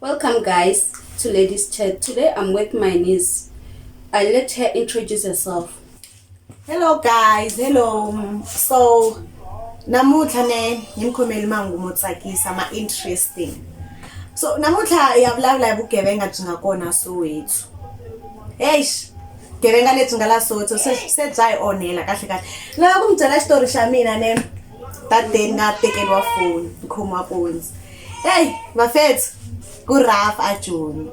Welcome guys to Ladies Chat. Today I'm with my niece. I let her introduce herself. Hello guys, hello. So namuhla ne ngimkhomela mangu motsakisa ma interesting. So namuhla yavulavula ubugebenga jinga kona Soweto. Eish, gebenga lethi ngala Soweto sejay onela kahle kahle. La kumtshela story xa mina ne that day ngatekelwa phone, ngikhoma phones. Hey, bafethu ku rough ajoni.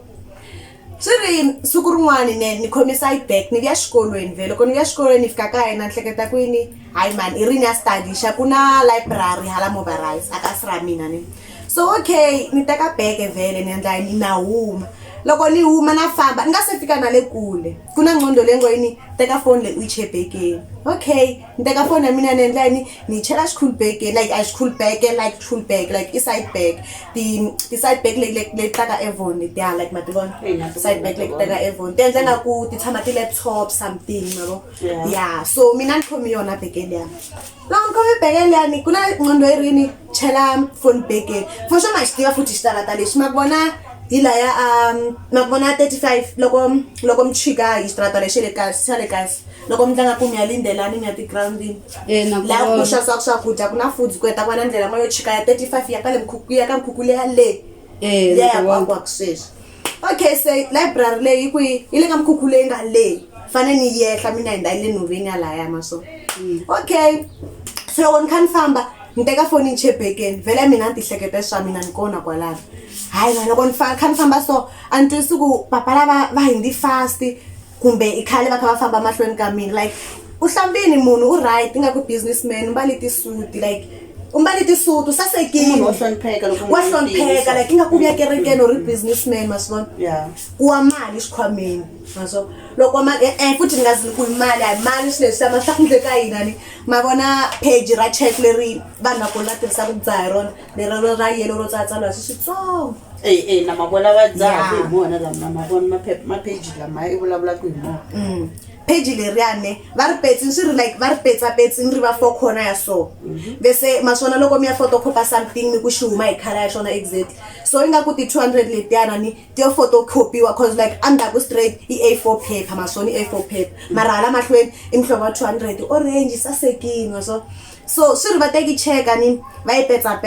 Siri siku rin'wana ni khome side bag ni vuya xikolweni vele loko ni vuya xikolweni ni fika kaya na nhleketa kwini hayi man i ri ni ya study xa ku na library hala Mobilize aka sira mina ni so okay ni teka bag vele ni endla ni na huma loko ni huma na famba ni nga se fika na le kule ku na ngcondo le ngoyini teka phone le u chebekeni okay ni teka phone ya mina ni endla ni chela school bag like a school bag like i side bag the side bag le taka Avon they are like madibon side bag like taka Avon tenze nga ku ti tshama ti laptop something yabo yeah so mina ni khomi yona bag leya long khomi bag leya ni kuna ngcondo irini chela phone bag for sure masitiva futhi xitarata lexi makubona hilaya makubona 35 loko mchika istrata lexi le kasi loko mtlanga ku miyalindelani mi ya ti grounding la ku xasa swakudya ku na foods kweta kwana ndlela mo yo chika ya 35 ya ka le mkhukhu ya ka mkhukhu le ya le ya kwa kusesha okay say library le yi ile ka mkhukhu le nga le fane ni yehla mina ndayile noveni ala ya maso okay so loko ni famba niteka phone nchebekeni vele mina ntihleketa swa mina nikona kwalana hayi na loko ni famba so antwisi ku papa lava va hindi fast kumbe ikhale va kha va famba mahlweni ka mina like uhlambini munhu u right nga ku businessman umbali ti suit like umbali ti suit sasekini wa hlonipheka like inga ku vya kerekeni or businessman masivona yeah kuwa mali xikhwameni maso loko futhi ngazi ku imali ay mali swileswi sama hlakundleka yina ni mavona page ra check leri vanhu ko la tirisa ku dzaha rona lero ra yelo ro tsatsalwa switsongo na mavona va dzaha hi mona lama mavona ma page lama i vulavula ku hi mona page leriyane va ri petsi swi ri like va ri petsi ni ri va for corner ya so bese maswona loko mi ya photocopy something mi ku xihuma hi khala ya xona exactly so inga ku ti 200 letiyana ni ti photocopyiwa cause like under ku straight i A4 paper maswona i A4 paper mara hala mahlweni i mhlovo 200 orange sasekini so swi ri va teki checka ni va yi petsa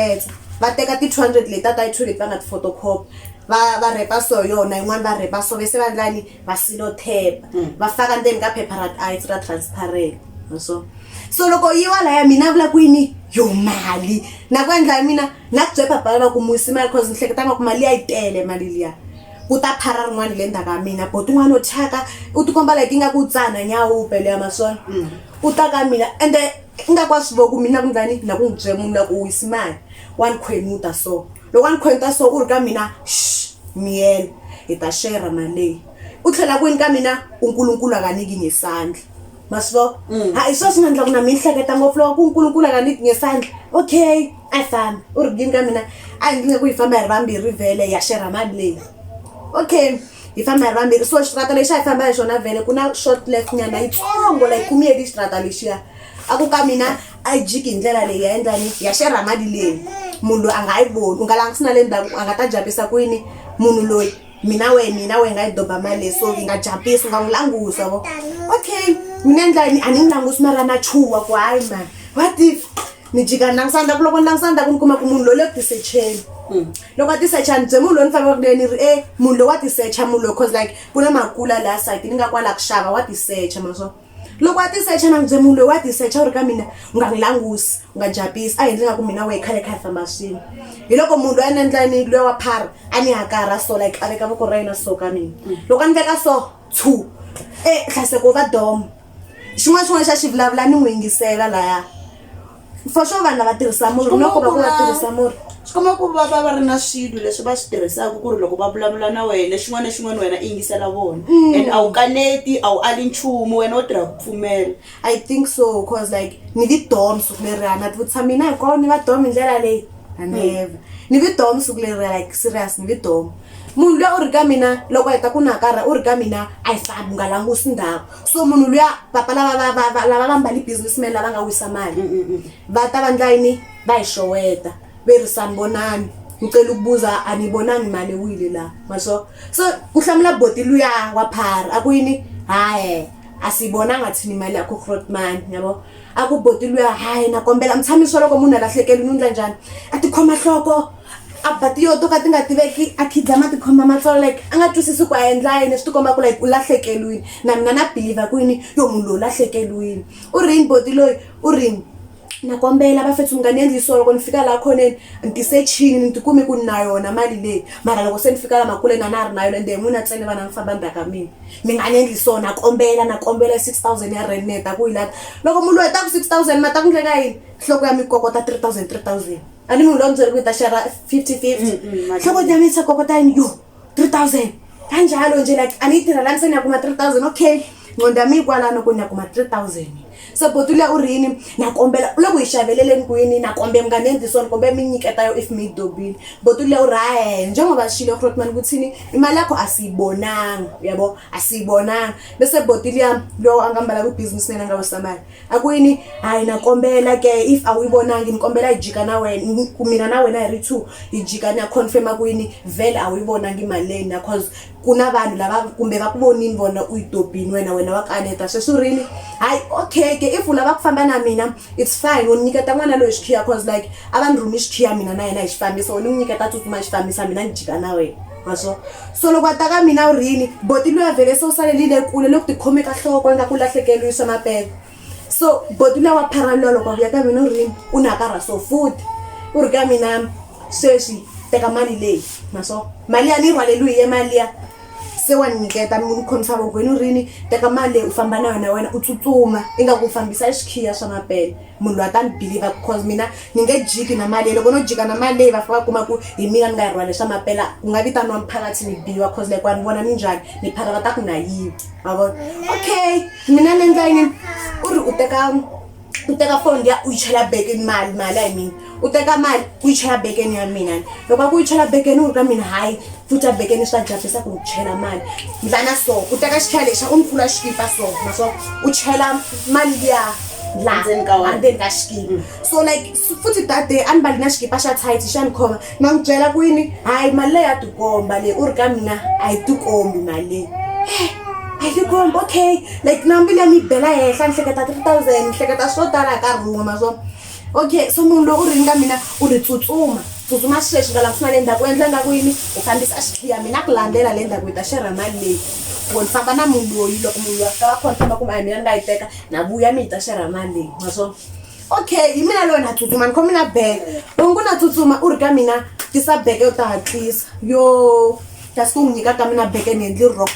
va teka ti 200 leta ta 2 leta nga ti photocopy va repa so yona yin'wana va repa so bese va ndlani va silo tape va faka ndzeni ka paper ra transparent so loko yiwa la ya mina vula kwini yo mali na ku endla mina na ku byela papa va ku musi mali cause ni hleketa nga ku mali ya yi tele mali liya u ta phara rin'wana le ndaka mina but un'wana o thyaka u tikomba like inga ku tsana nyawu pele ya maswona u ta ka mina and inga kwa swi voku mina ku ndlani na ku byela munhu la ku wisi mali one khwenuta so loko ni khwenta so u ri ka mina miyela hi ta share mali u tlhela kwini ka mina unkulunkulu akaniki ngesandla masivo hayi swo swi nga endla ku na mi hleketa ngopfu loko unkulunkulu akaniki ngesandla okay a famba u ri gini ka mina a hi ndlinge ku hi famba hi ri vambirhi vhele ya share mali leyi okay hi famba hi ri vambirhi so xitrata lexi a hi famba hi xona vhele ku na short left nyana yitsongo like ku miyeli xitrata lexiya a ku ka mina a yi jiki hi ndlela leyi ya endlani ya share mali leyi munhu loyi a nga yi voni u nga langisi na le ndzhaku a nga ta japisa kwini munhu loyi mina we nga yi doba mali so yi nga japisi u nga n'wi langusi vo okay mina endlani a ni n'wi langusi mara na chuwa ku hayi man what if ni jika ni langisanda ku loko ni langisanda ku ni kuma ku munhu loyi le ku tisecheni loko a tisecha ni bye munhu loyi ni fanele ku ni ri munhu loyi wa tisecha munhu loyi cause like ku na makula laha site ni nga kwala ku xava wa tisecha maso loko a tisecha na bye munhu loyi wa tisecha u ri ka mina u nga n'wi langusi u nga japisi a hi ndzi nga ku mina we khale kha famba swin'we hi loko munhu loyi a ni endlani loyi wa phara a ni hakarha so like a veka voko ra yena so ka mina loko a ni veka so hlaseko va domo xin'wana xa xivulavula ni n'wi yingisela laya for sure vanhu lava tirhisa murhi loko va ku va tirhisa murhi xikoma ku va ri na swilo leswi va swi tirhisaka ku ri loko va vulavula na wena xin'wana na xin'wana wena i yingisela vona and a wu kaneti a wu ali nchumu wena wo tirha ku pfumela I think so cause like ni vi dom siku leriya na ti vutisa mina hi kona ni va dom hi ndlela leyi never ni vi dom siku leriya like serious ni vi dom munhu luya u ri ka mina loko heta ku nakarha u ri ka mina a yi fambi nga langusi ndhawu so munhu luya papa lava va mbali businessman lava nga wisa mali va ta va ndla yini va hi xoweta ve ri sanibonani ngicela ukubuza anibonanga imali ewile la maso so kuhlamula boti luya waphara akuyini hayi asibonanga thina imali yakho Grootman yabo akuboti luya hayi nakombela mthamiso lokho munhu alahlekela unundla njani athi khoma hloko abatiyo to ka tinga tiveki akhidlama tikhoma matsolo like anga twisisi ku endla yini swi tikomba ku like u lahlekelwini na mina na believe ku yini yo munhu lo lahlekelwini u Rainboti loyi u ring nakombela bafethu ngani endli so loko nifika la khoneni ntisechini ntikumi ku na yona mali leyi mara loko se nifika la makule na ri na yona ende munhu atsele vana ngifamba ndaka mina ngani endli so nakombela 6000 ya rent neta ku yilata loko munhu loyi ta ku 6000 mata ku ndleka yini hloko ya mikokota 3000 ani munhu lo ndzeri ku ta share 50-50 hloko ya mitsa kokota yini yo 3000 kanjalo nje like anitirha la nseni ya kuma 3000 okay ngonda mi kwalano ku nya kuma 3000 so botula u rini nakombela loko yishaveleleni kuyini nakombe mngane ndisona kombe minyiketa yo if me dobini botula u rahe njengoba shilo Grootman kuthini imali yakho asibonanga yabo asibonanga bese botula lo angambala ku business nena ngawasamali akuyini hayi nakombela ke if awuyibonanga ngikombela ijika na wena kumina na wena ri 2 ijika na confirm akuyini vele awuyibonanga imali lena cause kuna vanhu lava kumbe va ku vonini vona uyidobini wena wakaneta sesurini hayi okay ke if ulava kufamba na mina it's fine uniketa n'wana loyi xikhiya cause like abantu rumi xikhiya mina na yena hi xifambisa uniketa tsutsuma xifambisa mina njika na wena maso so loko ataka mina urini boti loyi vele so salelile kule loko tikhome ka hloko nga ku lahlekeliwe swa mapela so boti loyi wa parallel loko ya ka mina urini unakara so food uri ka mina sweswi teka mali leyi maso mali ya ni rwaleliwe mali ya se waniketa mi khomisa vokweni urini teka mali u famba na yona wena u tsutsuma inga ku fambisa xikhiya swa mapela munhu wa ta ni believe because mina ni nge jiki na mali loko no jika na mali leyi va fika kuma ku hi mina ni nga rwala swa mapela ku nga vitaniwa mphakathi ni biwa cause like wani vona ni njhani ni phara va ta ku na yivi ma vona okay mina le ndla yini u ri u teka phone ya u yi chela bekeni mali I mean u teka mali u yi chela bekeni ya mina loko ku yi chela bekeni u ri ka mina hayi futa bekeni swa jabisa ku chela mali mhlana so u teka xikhala lexa u mphula xikipa so maso u chela mali ya la andeni ka xikipa so like futhi that day anibali na xikipa xa tight xa nikhoma na n'wi ku yini hayi mali leyi ya tikomba leyi u ri ka mina a yi tikombi mali leyi I think okay like nambili ya mi bela hehla nhleketa 3000 nhleketa swo tala ka run'we maso okay so munhu lo u ringa mina u ri tsutsuma sweswi nga lafuna le ndhaku endla nga ku yini u fambisa xikhiya mina ku landela le ndhaku ta share mali leyi ku famba na munhu loyi loko munhu wa ka confirm ku mina nga yi teka na vuya mi ta share mali leyi maso okay hi mina lo na tsutsuma ni khomi na bag ungu na tsutsuma u ri ka mina tisa bag yo ta hatlisa yo kasi ku nyika ka mina bag ni endli ro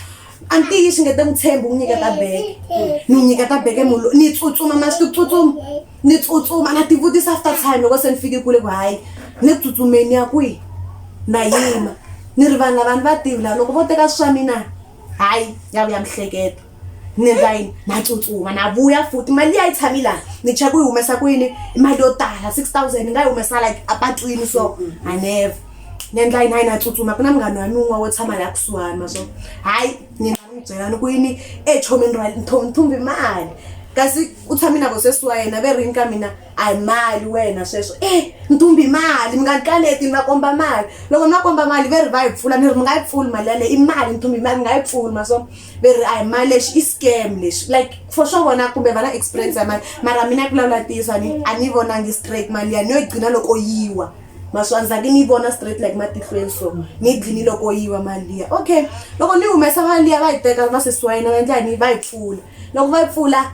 anti yi xingeta mtshembu unyiketa bag ni nyiketa bag munhu ni tsutsuma masiku ni tsutsuma na tivutisa after time loko se ni fike kule ku hayi ni tsutsumeni ya kwi na yima ni ri vanhu va tivula loko vo teka swa mina hayi ya mihleketa ni line na tsutsuma na vuya futhi mali ya yi tshamila ni cha ku humesa ku yini mali yo tala 6000 nga yi humesa like apatwini so I never nendla yini na tsutsuma kuna mngani wami un'we wo tshama la kusuhani maso hayi ni byela ni ku yini echomeni ra nthumbi mali kasi u tshami na vo sesi wa yena ve rini ka mina a hi mali wena sweswo nthumbi mali mi nga kaneti ni va komba mali loko ni va komba mali ve ri va yi pfula ni ri mi nga yi pfuli mali yaleyo i mali nthumbi mali mi nga yi pfuli maso ve ri a hi mali lexi i scam lexi like for sure vona kumbe va na experience ya mali mara mina ku lavula tisa a ni vonangi straight mali ya ni yo gcina loko yiwa maswanzaki ni vona straight like matihlweni so ni dlini loko yiwa mali ya okay loko ni humesa mali ya va yi teka va sesiwayina va endla ni va yi pfula loko va yi pfula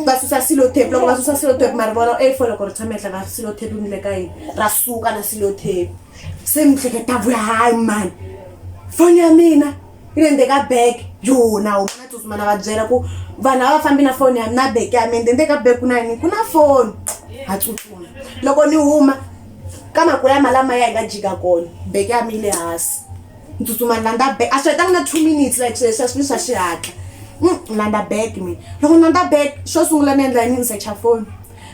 va susa silo tape loko va susa silo tape mara vona for loko ri tshamehla va silo tape ni le ka yini ra suka na silo tape se mi hleketa vuya hayi man foni ya mina yi le ndeka bag yo na una tsutsuma na va byela ku vanhu a va fambi na foni ya na bag ya mina ndeka bag kuna yini kuna foni ha tsutsuma loko ni huma kama kula malama ya nga jika kona beke ya mile hasi ntsutsuma landa back a sweta na 2 minutes like swi swa xihatla landa back mi loko landa back xo sungula ni endla ni search phone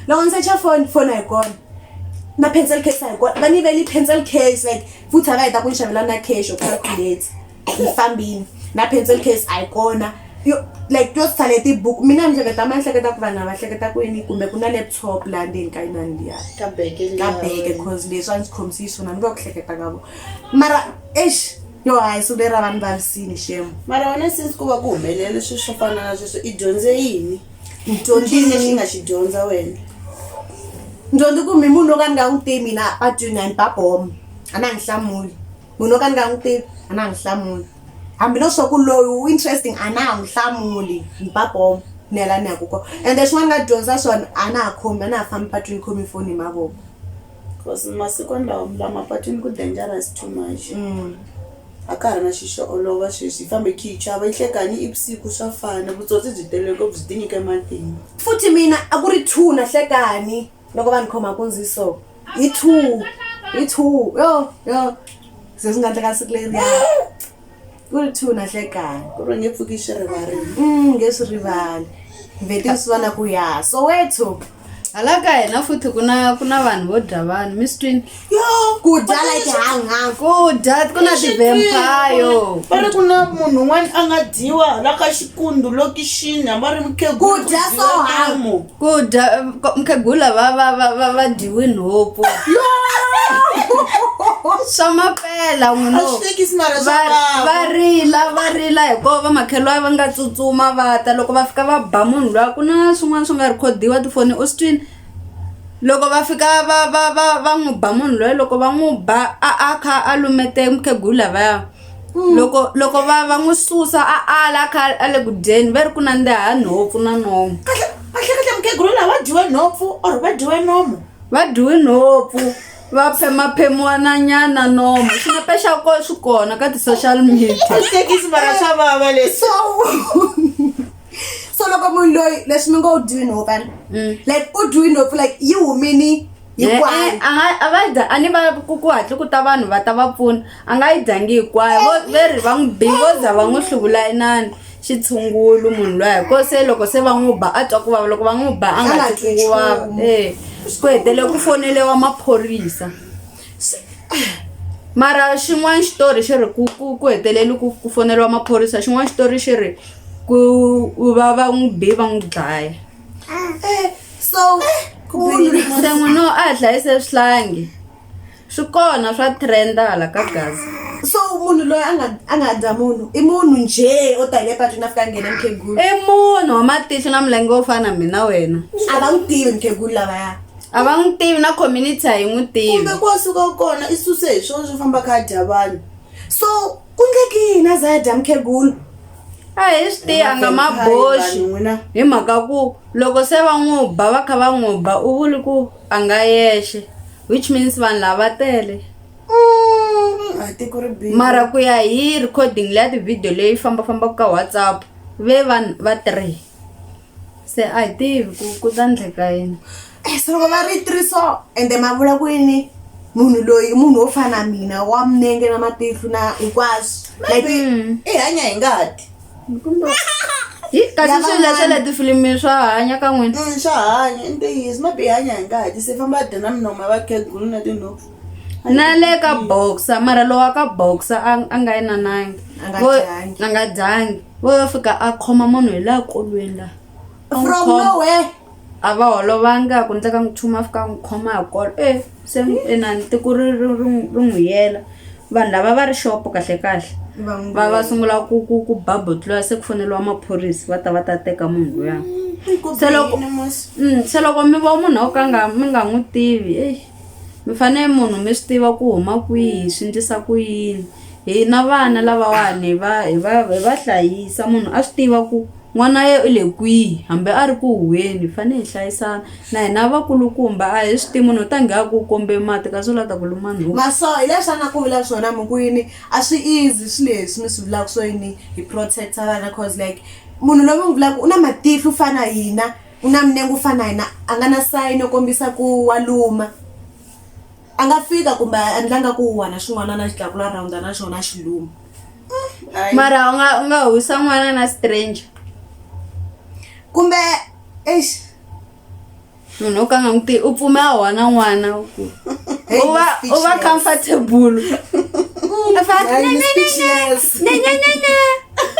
loko ni search phone a yi kona na pencil case a yi kona va ni veli pencil case like futhi va heta ku xavela na cash or calculate ni fambini na pencil case a yi kona like to tsale tibuku mina ni hleketa mahleketa ku vana va hleketa ku yini kumbe ku na laptop la ndeni ka inani liya ka beke cause leswi a ndzi khomisi swona ni va ku hleketa ka vo mara yo hayi so lera vanhu va visini shemo mara wena since ku va ku humelela leswi swo fana na sweswo i dyondze yini dyondzini lexi nga xi dyondza wena ndyondzi ku mi munhu ka ni nga n'wi tivi mina patwini a ni ba bomo a na n'wi hlamuli munhu ka ni nga n'wi tivi a na n'wi hlamuli hambileswo ku loyi interesting a na n'wi hlamuli ni ba bomo ni hela ni ya ku kona ende xin'wana nga dyondza swona a na ha khomi a na ha fambi patwini khomi foni hi mavoko because masiku lawa mapatwini ku dangerous too much a ka ha ri na xi xo olova sweswi hi fambe khi hi chava yi hlekani i vusiku swa fana vutsotsi byi telele ngopfu byi tinyike matimba futhi mina a ku ri 2 na hlekani loko va ni khoma ku ndzi so hi 2 yo se swi nga endleka siku leriya ku ri 2 na hlekani ku ri nge pfuki swi rivarile nge swi rivali vheti swi vona ku ya Soweto hala ka hina futhi ku na vanhu vo dya vanhu mi swi twini yo ku dya like hanga ku dya ku na ti-vampire va ri ku na munhu un'wana a nga dyiwa hala ka xikundu lokixini hamba ri ku dya so hanga ku dya mkhegula va dyiwe nhopu swa mapela n'wino va rila hikuva vamakhelwa va nga tsutsuma va ta loko va fika va ba munhu loyi ku na swin'wana swi nga rhikhodiwa tifoni u swi twini loko va fika va n'wi ba munhu loyi loko va n'wi ba a kha a lumete mkhegula vaya loko va n'wi susa a ala kha a le ku dyeni va ri ku nandziha nhompfu na nomo kahle mkhegula lava va dyiwe nhompfu or va dyiwe nomo va dyiwe nhompfu va phemaphemiwa na nyana nomo xinepe xa ko swi kona ka ti-social media hlekisi mara swa vava leswi so loko munhu loyi leswi mi ngo u dyiwi nhompfu like u dyiwi nhompfu like yi humini hinkwayo a va dya a ni va ku hatli ku ta vanhu va ta va pfuna a nga yi dyangi hinkwayo ve ri va n'wi bi vo za va n'wi hluvula inani xitshungulu munhu loya ko se loko se va n'wi ba a twa ku vava loko va n'wi ba a nga twi ku vava ku hetele ku fonelewa maphorisa mara xin'wana xitori xi ri ku heteleli ku foneliwa maphorisa xin'wana xitori xi ri ku va n'wi bi va n'wi dlaya so se n'wino a hi hlayise swihlangi swi kona swa trend hala ka gaza so munhu loyi a nga dya munhu i munhu nje o tale patwini a fika nghena mkhegula i munhu wa matihlo na milenge wo fana na mina wena a va n'wi tivi mkhegula lavaya a va n'wi tivi na community a yi n'wi tivi kumbe ku suka kona i suse hi swona swi famba kha dya vanhu so ku ndleki yini a za ya dya mkhegula a hi swi tivi a nga maboxi hi mhaka ku loko se va n'wi ba va kha va n'wi ba u vuli ku a nga yexe which means vanhu lava tele mara ku ya hi recording leya ti-video leyi fambafambaka ka WhatsApp ve vanhu va 3 se a hi tivi ku ta endleka yini so loko va ri 3 so ende ma vula ku yini munhu loyi munhu wo fana na mina wa minenge na matihlo na hinkwaswo like i hanya hi ngati kasi swilo leswi le tifilimi swa hanya ka n'wina swa hanya i ntiyiso maybe hi hanya hi ngati se famba dya na minoma ya vakhegulu na tinhompfu na le ka boxa mara lowa ka boxa a nga yinanangi a nga dyangi vo fika a khoma munhu hi laha kolweni la from nowhere a va holovanga ku ndleka n'wi chuma a fika a n'wi khoma hi kolo se inani tiko ri n'wi yela vanhu lava va ri xopo kahle va sungula ku babotliwa se ku foneliwa maphorisa va ta teka munhu luya se loko mi vo munhu wo ka mi nga n'wi tivi mi fanele munhu mi swi tiva ku huma kwihi swi endlisa ku yini hi na vana lavawani hi va hlayisa munhu a swi tiva ku n'wana ye u le kwihi hambi a ri ku huweni hi fanele hi hlayisana na hina vakulukumba a hi swi tivi munhu u ta nghena ku kombe mati kasi u lata ku luma nhova maso hi leswi a nga ku vula swona mi ku yini a swi easy swi leswi mi swi vulaka swo yini hi protect-a vana cause like munhu loyi mi n'wi vulaka u na matihlo u fana hina u na minenge u fana hina a nga na sayini yo kombisa ku wa luma a nga fika kumbe a endlanga ku wana xin'wana na xitlakula rawunda na xona xiluma mara u nga huwisa n'wana na stranger kumbe munhu o ka nga n'wi tivi u pfumela wona n'wana u va comfortable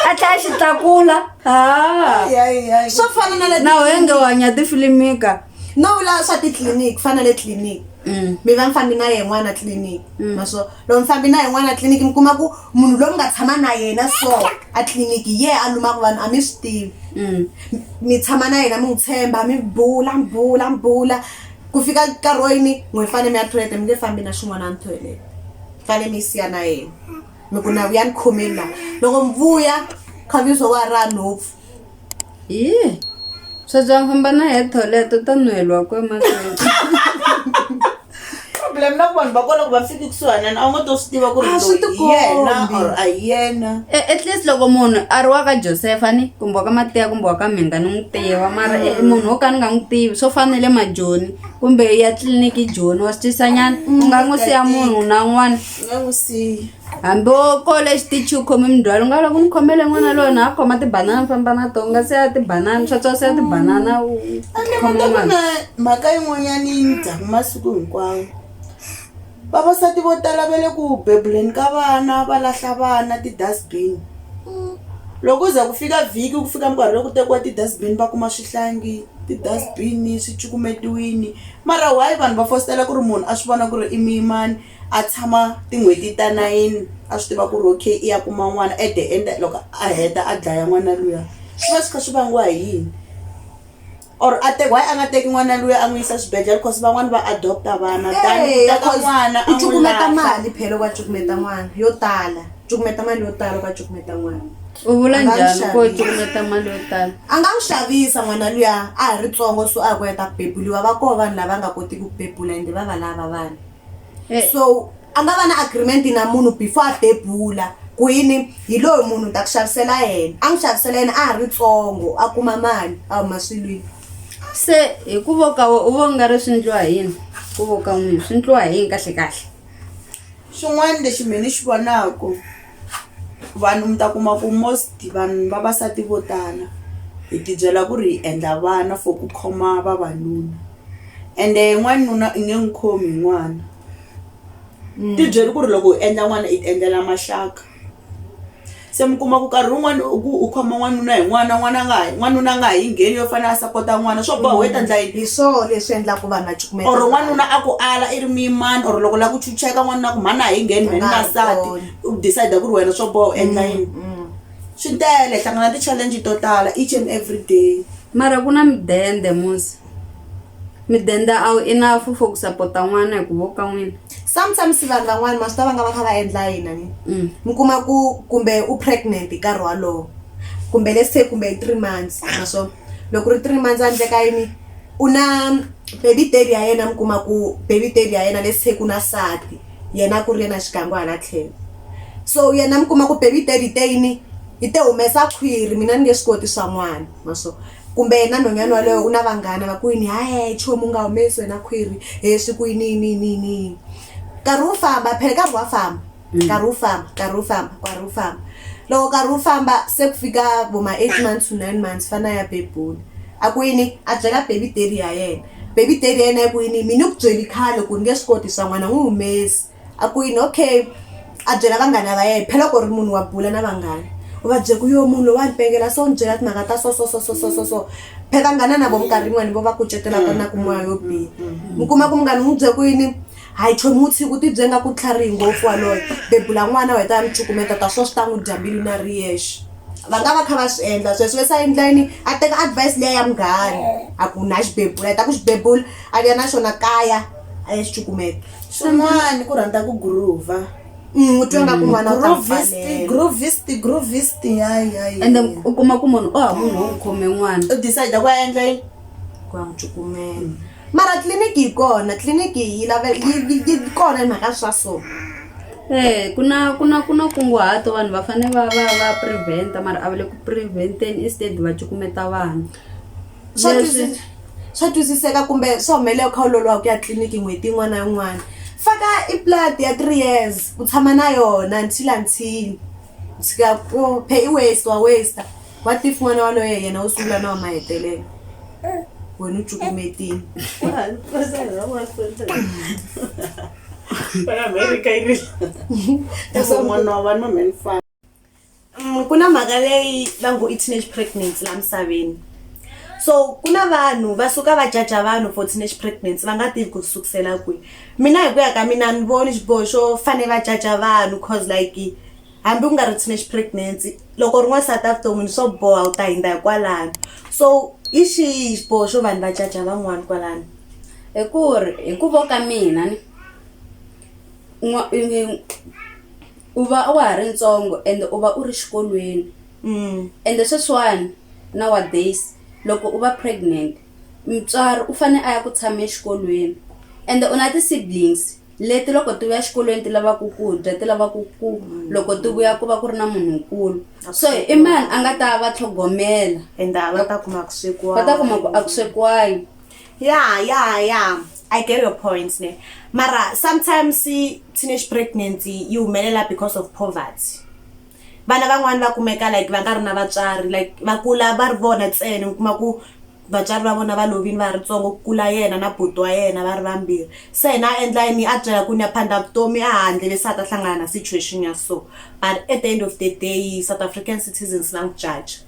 a tlhela xi tlakula swo fana na le na wenge wa hanya tifilimi ka no la swa titliliniki fana le tliliniki mi va mi fambi na yen'wana tliliniki maso loko mi fambi na yen'wana tliliniki mi kuma ku munhu loyi mi nga tshama na yena so a tliliniki ye a lumaka vanhu a mi swi tivi mi tshama na yena mi n'wi tshemba mi bula ku fika nkarhi wo yini n'wi fane mi ya toilet mi nge fambi na xin'wana ni toilet fane mi siya na yena mi ku na vuya ni khomeni laha loko mi vuya khaviso wa ra nhopfu swo bya famba na he toilet u ta nweliwa kwemahlweni problem na ku vanhu va kona ku va fiki kusuhanani a wu nga to swi tiva ku ri loyi yena or a yena at least loko munhu a ri wa ka Josepha ni kumbe wa ka Matiya kumbe wa ka Mhinga ni n'wi tiva mara munhu wo ka ni nga n'wi tivi swo fanele majoni kumbe ya tliliniki joni wa swi twisanyana u nga n'wi siya munhu na un'wana nga n'wi siya hambi wo kole xitichi u khome mindzwalo u nga loko ni khomele n'wana loyi na a khoma tibanana famba na to u nga siya tibanana swa tswa siya tibanana u khoma n'wana mhaka yin'wanyana yi ni dyaku masiku hinkwawo vavasati vo tala va le ku bebuleni ka vana va lahla vana ti-dustbin loko u za ku fika vhiki ku fika nkarhi loko tekiwa ti-dustbin va kuma swihlangi ti-dustbin swi cukumetiwini mara why vanhu va fositela ku ri munhu a swi vona ku ri i muyimani a tshama tin'hweti ta 9 a swi tiva ku ri okay i ya kuma n'wana at the end loko a heta a dlaya n'wana luya swi va swi kha swi vangiwa hi yini or why a nga teki n'wana luya a n'wi yisa xibedhlele because van'wana va adopta vana teka n'wana a n'wi cukumeta mali phela wa cukumeta n'wana yo tala cukumeta mali yo tala wa cukumeta n'wana u vula njhani ko cukumeta mali yo tala a nga n'wi xavisa n'wana luya a ha ri ntsongo so a ku heta ku bebuliwa va koho vanhu lava nga kotiki ku bebula ende va va lava vana so a nga va na agreement na munhu before a bebula ku yini hi loyi munhu ta ku xavisela yena a n'wi xavisela yena a ha ri ntsongo a kuma mali a huma swilwini se hi ku voka u vo nga ri swi ndliwa hi yini ku voka n'wini swi ndliwa hi yini kahle xin'wana lexi mina ni xi vonaku vanhu mi ta kuma ku most vanhu vavasati vo tala hi tibyela ku ri hi endla vana for ku khoma vavanuna ende n'wanuna i nge n'wi khomi hi n'wana tibyeli ku ri loko hi endla n'wana i endlela maxaka se mi kuma ku nkarhi wun'wana u khoma n'wanuna hi n'wanuna nga ha yi ngheni yo fanele a sapota n'wana swo boha u heta ndla yini hi swona leswi endlaku vanhu va cukumeta or n'wanuna a ku ala i ri muyimani or loko la ku chucheka n'wanuna ku mhani a hi ngheni mhani n'wansati u decide ku ri wena swo boha u endla yini swi tele hlangana ti-challenge to tala each and every day mara ku na midende musi midende a wu enough for ku sapota n'wana hi ku voka n'wina sometimes vanhu van'wana ma swi ta va nga va kha va endla yina ni mi kuma ku kumbe u pregnant hi nkarhi walowo kumbe let's say kumbe 3 months naswona loko ri 3 months a endleka yini u na baby daddy ya yena mi kuma ku baby daddy ya yena let's say ku na sati yena ku ri yena xikangu hala tlhelo so yena mi kuma ku baby daddy te yini i te humesa khwiri mina ni nge swi koti swa n'wana maso kumbe na nhonyana waloyo u na vanghana va ku yini hayi chomu nga humesi wena khwiri swi ku yini nkarhi wu famba phela nkarhi wa famba nkarhi wu famba loko nkarhi wu famba se ku fika voma 8 months to 9 months fana ya bebula a ku yini a byela baby daddy ya yena baby daddy ya yena ya ku yini mina ku byeli khale ku ni nge swi koti swa n'wana n'wi humesi a ku yini okay a byela vanghana va yena phela ku ri munhu wa bula na vanghana u va byela ku yo munhu loyi wa ni pengela so ni byela timhaka ta so phela vanghana na vo minkarhi yin'wani vo va kucetela na ku moya yo biha mi kuma ku munghana n'wi byela ku yini hayi chomi u tshiki u tibye nga ku tlharihi ngopfu waloyo bebula n'wana wa heta ya mi cukumeta ta swo swi ta n'wi dya mbilu na ri yexe va nga va kha va swi endla sweswo wesa endla yini a teka advice liya ya munghana a ku na xibebula heta ku xibebula a vuya na xona kaya a ya xi cukumeta swin'wana ku rhandza ku groova u twa nga ku n'wana groovist ende u kuma ku munhu munhu wo khome n'wana u decide ku ya endla yini ku ya n'wi cukumela mara tliliniki yi kona tliliniki yi kona hi mhaka swa so kuna kunguhato vanhu va fanele va preventa mara a va le ku preventeni instead va cukumeta vana swa twisiseka kumbe swa humelela kha u lolowa ku ya tliliniki n'hweti yin'wana na yin'wana faka i blood ya 3 years u tshama na yona until tshika phe i waste wa tifu n'wana waloye yena u sungula na wa mahetelelo wena u cukumetini kuna mhaka leyi va ngo i teenage pregnancy la misaveni. So kuna vanhu va suka va jaja vanhu for teenage pregnancy va nga tivi ku sukusela kwihi. Mina hi ku ya ka mina ni voni xiboho xo fane va jaja vanhu cause like hambi ku nga ri teenage pregnancy loko rin'we sata vuton'wini swo boha u ta hindza hikwalano. So hi xihi xiboho xo vanhu va jaja van'wana kwalano? Hi ku vo ka mina ni u va wa ha ri ntsongo ende u va u ri xikolweni ende sweswiwani nowadays loko u va pregnant mutswari u fane a ya ku tshama exikolweni ende u na ti-siblings leti loko ti vuya xikolweni ti lavaku ku dya ti lavaku ku loko ti vuya ku va ku ri na munhu nkulu so i mani a nga ta va tlhogomela ende va ta kuma ku swekiwa. va ta kuma ku a ku swekiwangi. Yeah. I get your points ne. Mara sometimes teenage pregnancy yi humelela because of poverty. Vana van'wana va kumeka like va nga ri na vatswari like va kula va ri vona ntsena kuma ku vatswari va vona va lovini va ri ntsongo ku kula yena na buti wa yena va ri vambirhi. Se na endla yini a byela ku ni ya phanda vutomi a handle bese a ta hlangana na situation ya so. But at the end of the day South African citizens na judge.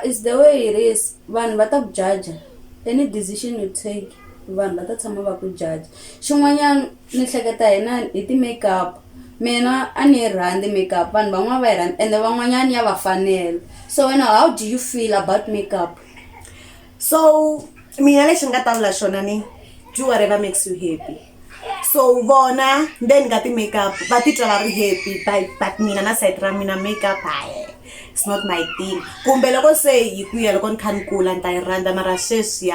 It's the way it is. Vanhu va ta ku jaja any decision you take vanhu va ta tshama va ku jaja. Xin'wanyana ni hleketa hina hi ti-makeup mina a ni yi rhandzi makeup vanhu van'wana va yi rhandzi ende van'wanyana ya va fanela. So wena how do you feel about makeup? So mina lexi ni nga ta vula xona ni do whatever makes you happy. So vona then nga ti-makeup va titwa va ri happy but mina na side ra mina makeup it's not my thing. Kumbe loko se hi ku ya loko ni kha ni kula ni ta yi rhandza mara sweswi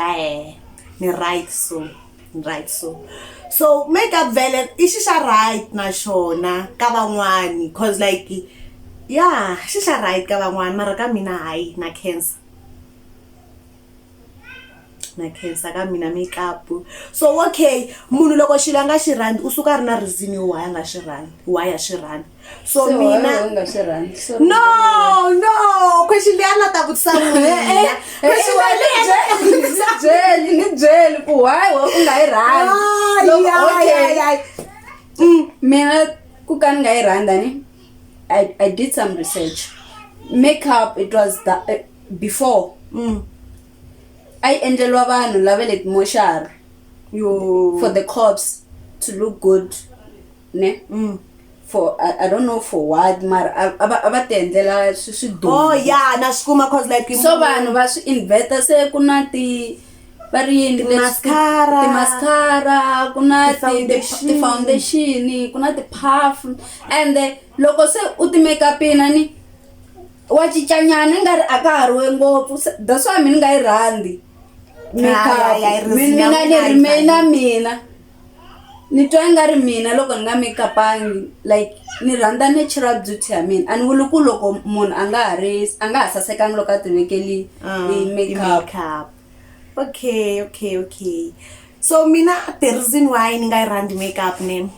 ni right so makeup vele i xi xa right na xona ka van'wani cause like xi xa right ka van'wani mara ka mina hayi na cancer ka mina makeup. So okay munhu loko xilo nga xi rhandzi u suka ri na reason why a nga xi rhandzi why a xi rhandzi. So mina no question leyi a nga ta vutisa n'wina ni byeli ku why u nga yi rhandzi. Mina ku ka ni nga yi rhandza I did some research. Makeup it was before I endleliwa vanhu lava le moshari for the cops to look good ne for I don't know for what mara aba ti endlela swi duma. Na swi kuma cause like so vanhu va swi investa se ku na ti va ri yini ti-mascara ku na ti-foundation ku na ti-puff and loko se u ti-makeupina ni wa cincanyana i nga ri a ka ha riwe ngopfu that's why mina nga yi rhandzi mina ni remaina mina ni twa i nga ri mina loko ni nga makeupangi like ni rhandza natural beauty ya mina a ni vuli ku loko munhu a nga ha sasekangi loko a tivekeli makeup. Okay. So mina the reason why ni nga yi rhandzi makeup ne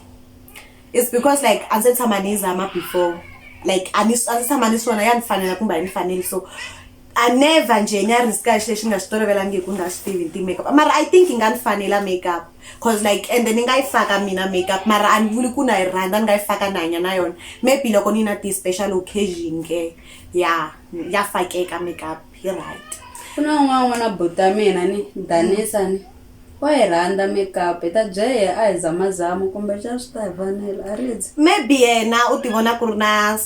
is because like a ndzi tshama ni zama before like a ndzi tshama ni swona ya ni fanela kumbe a ni faneli so I never nje ni ya riska xilo lexi nga xi tolovelangi ku nga xi tivi ti-makeup mara I think nga ni fanela makeup cause like and then ni nga yi faka mina makeup mara a ni vuli ku na yi rhandza ni nga yi faka na hanya na yona maybe loko ni na ti-special occasion ke ya fakeka makeup you're right. Ku na n'wana buta mina ni Danisa ni wa yi rhandza makeup ta byela a hi zamazama kumbe xa swi ta hi fanela a ridzi maybe yena u ti vona ku ri na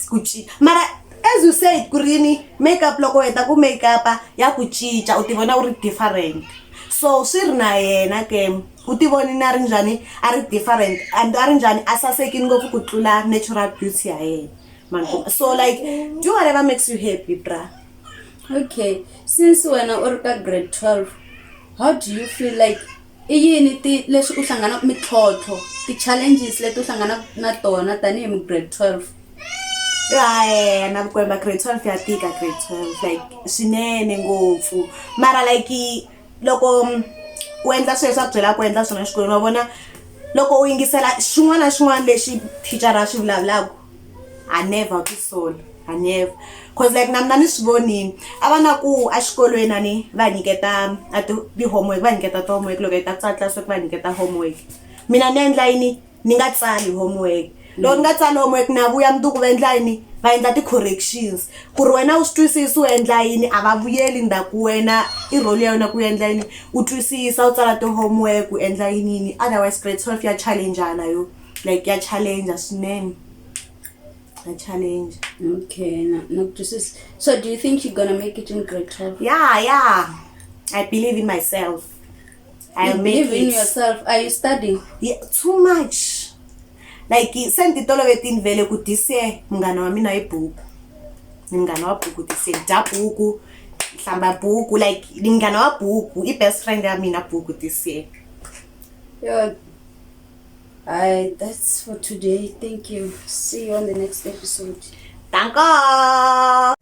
ku mara as you said ku ri ni makeup loko heta ku makeup ya ku cinca u ti vona u ri different so swi ri na yena ke u ti voni na ri njhani a ri different and a ri njhani a sasekini ngopfu ku tlula natural beauty ya yena so like do whatever makes you happy bra. Okay since wena u ri ka grade 12 how do you feel like i yini leswi u hlanganaka mintlhontlho ti-challenges leti u hlanganaka na tona tanihi mu grade 12? Na vukwemba grade 12 ya tika grade 12 like swinene ngopfu mara like loko u endla swilo swa byela ku endla swona xikolweni wa vona loko u yingisela xin'wana na xin'wana lexi teacher a xi vulavulaka I never to soul I never cause like na mina ni swi vonini a va na ku a xikolweni ani va nyiketa a ti-homework va nyiketa ti-homework loko hi ta tsala class va nyiketa homework mina ni endla yini ni nga tsali homework loko ni nga tsali homework na vuya mundzuku va endla yini va endla ti-corrections ku ri wena u swi twisisi u endla yini a va vuyeli ndzhaku wena i role ya wena ku endla yini u twisisa u tsala ti-homework u endla yinini otherwise grade 12 ya challengeana yo like ya challenge swinene ya challenge. Okay, no twisisa. So do you think you're gonna make it in grade 12? Yeah, I believe in myself. I'll make it. Believe in yourself. Are you studying? Yeah, too much. Like senti tolovetini vele ku dise mngana wa mina ibuku. Mngana wa buku dise da buku hlamba buku like mngana wa buku I best friend ya mina buku dise. Yeah. That's for today. Thank you. See you on the next episode. Danke.